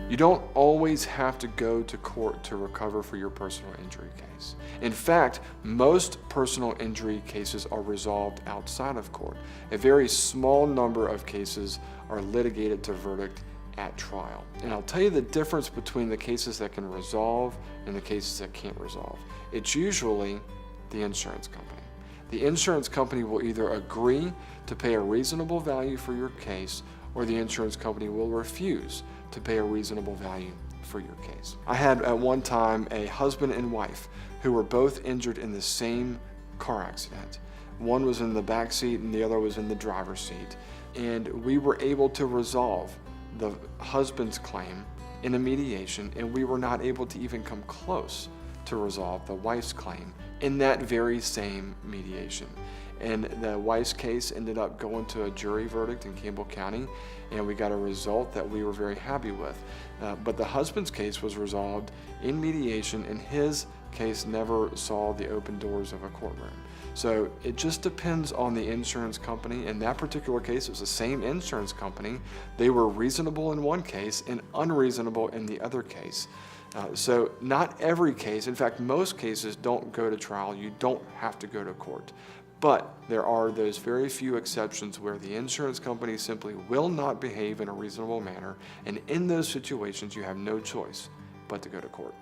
You don't always have to go to court to recover for your personal injury case. In fact, most personal injury cases are resolved outside of court. A very small number of cases are litigated to verdict at trial. And I'll tell you the difference between the cases that can resolve and the cases that can't resolve. It's usually the insurance company. The insurance company will either agree to pay a reasonable value for your case, or the insurance company will refuse to pay a reasonable value for your case. I had at one time a husband and wife who were both injured in the same car accident. One was in the back seat and the other was in the driver's seat. And we were able to resolve the husband's claim in a mediation, and we were not able to even come close to resolve the wife's claim in that very same mediation. And the wife's case ended up going to a jury verdict in Campbell County, and we got a result that we were very happy with. But the husband's case was resolved in mediation, and his case never saw the open doors of a courtroom. So it just depends on the insurance company. In that particular case, it was the same insurance company. They were reasonable in one case and unreasonable in the other case. So not every case, in fact, most cases don't go to trial. You don't have to go to court. But there are those very few exceptions where the insurance company simply will not behave in a reasonable manner, and in those situations you have no choice but to go to court.